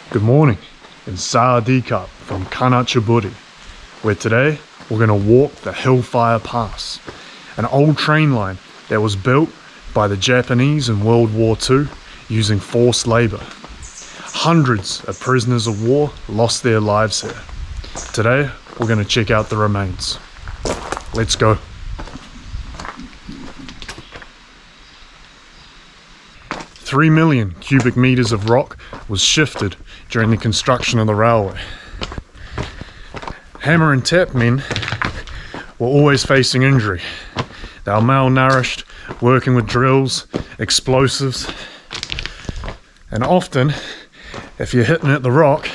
Good morning, and Sawadee-Kap from Kanchanaburi, where today we're going to walk the HELLFIRE Pass, an old train line that was built by the Japanese in World War II using forced labour. Hundreds of prisoners of war lost their lives here. Today we're going to check out the remains. Let's go. "3 million cubic meters of rock was shifted during the construction of the railway. Hammer and tap men were always facing injury. They were malnourished, working with drills, explosives, and often, if you're hitting at the rock,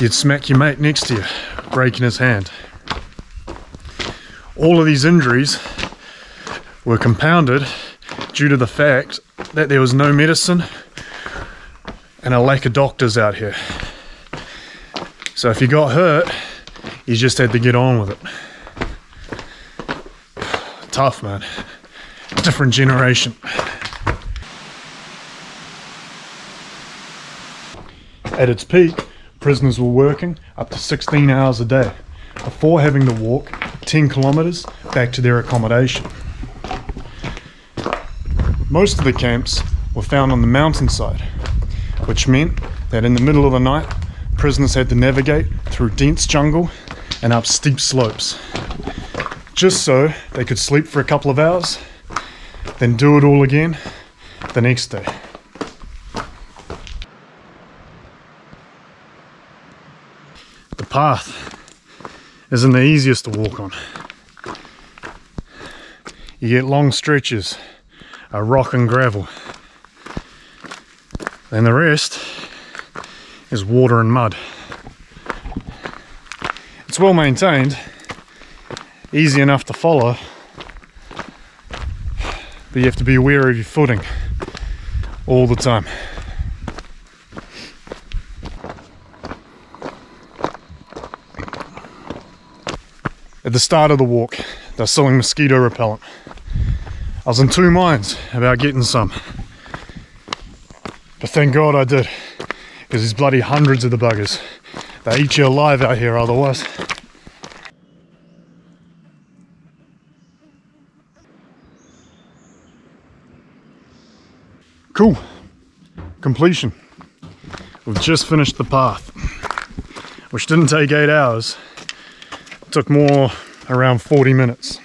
you'd smack your mate next to you, breaking his hand. All of these injuries were compounded due to the fact that there was no medicine and a lack of doctors out here. So if you got hurt, you just had to get on with it. Tough, man. Different generation. At its peak, prisoners were working up to 16 hours a day before having to walk 10 kilometers back to their accommodation. Most of the camps were found on the mountainside, which meant that in the middle of the night, prisoners had to navigate through dense jungle and up steep slopes, just so they could sleep for a couple of hours, then do it all again the next day. The path isn't the easiest to walk on. You get long stretches of rock and gravel, then the rest is water and mud. It's well maintained, easy enough to follow, but you have to be aware of your footing all the time. At the start of the walk, they're selling mosquito repellent. I was in two minds about getting some, but thank God I did, because there's bloody hundreds of the buggers. They eat you alive out here otherwise. Cool. Completion. We've just finished the path, which didn't take 8 hours. It took more, around 40 minutes.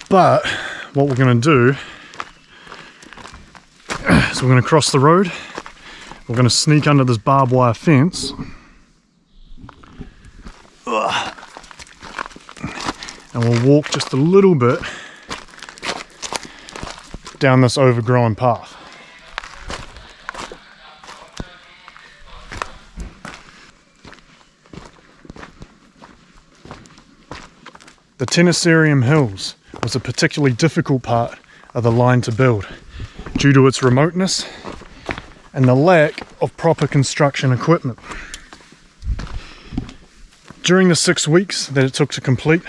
But what we're going to do is we're going to cross the road. We're going to sneak under this barbed wire fence. And we'll walk just a little bit down this overgrown path. The Tenasserim Hills was a particularly difficult part of the line to build due to its remoteness and the lack of proper construction equipment. During the 6 weeks that it took to complete,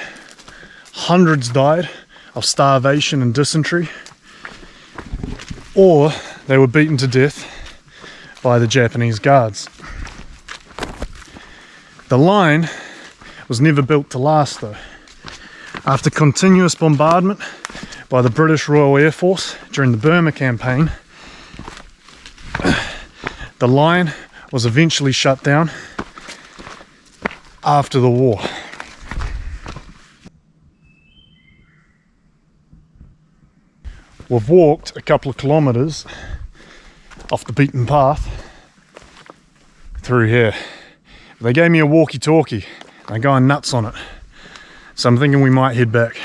hundreds died of starvation and dysentery, or they were beaten to death by the Japanese guards. The line was never built to last though. After continuous bombardment by the British Royal Air Force during the Burma campaign, the line was eventually shut down after the war. We've walked a couple of kilometers off the beaten path through here. They gave me a walkie-talkie and I'm going nuts on it. So I'm thinking we might head back.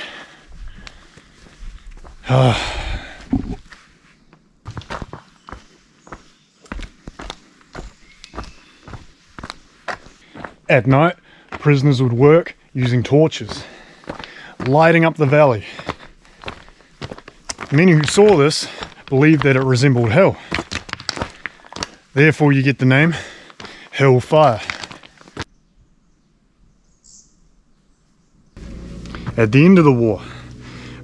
At night, prisoners would work using torches, lighting up the valley. Many who saw this believed that it resembled hell. Therefore you get the name HELLFIRE. At the end of the war,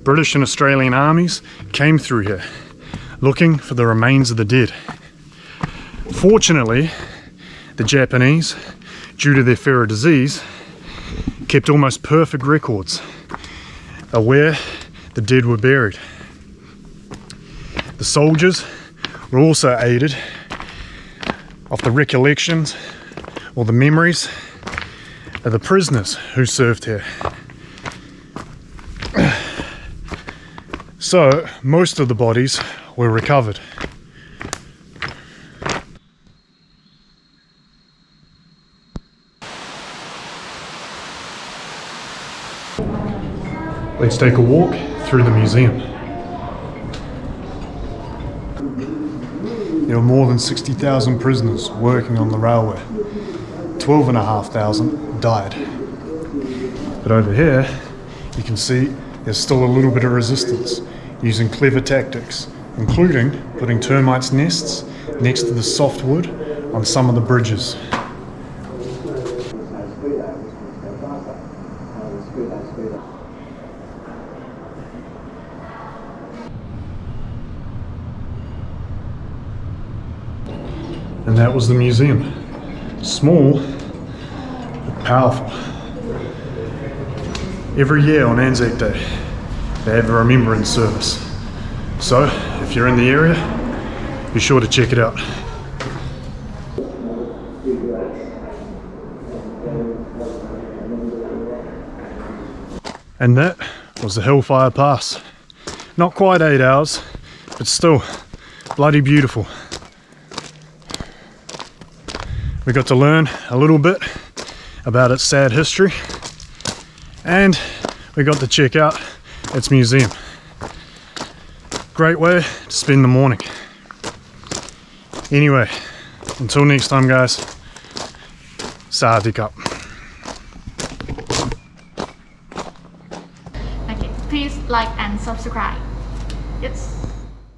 British and Australian armies came through here looking for the remains of the dead. Fortunately, the Japanese, due to their fear of disease, kept almost perfect records of where the dead were buried. The soldiers were also aided of the recollections or the memories of the prisoners who served here. So most of the bodies were recovered. Let's take a walk through the museum. There were more than 60,000 prisoners working on the railway. 12,500 died. But over here, you can see there's still a little bit of resistance, using clever tactics, including putting termites' nests next to the soft wood on some of the bridges. And that was the museum. Small, but powerful. Every year on Anzac Day, they have a remembrance service. So, if you're in the area, be sure to check it out. And that was the Hellfire Pass. Not quite 8 hours, but still bloody beautiful. We got to learn a little bit about its sad history, and we got to check out its museum. Great way to spend the morning. Anyway, until next time guys, Sawadee Cup. Okay, please like and subscribe. Yes.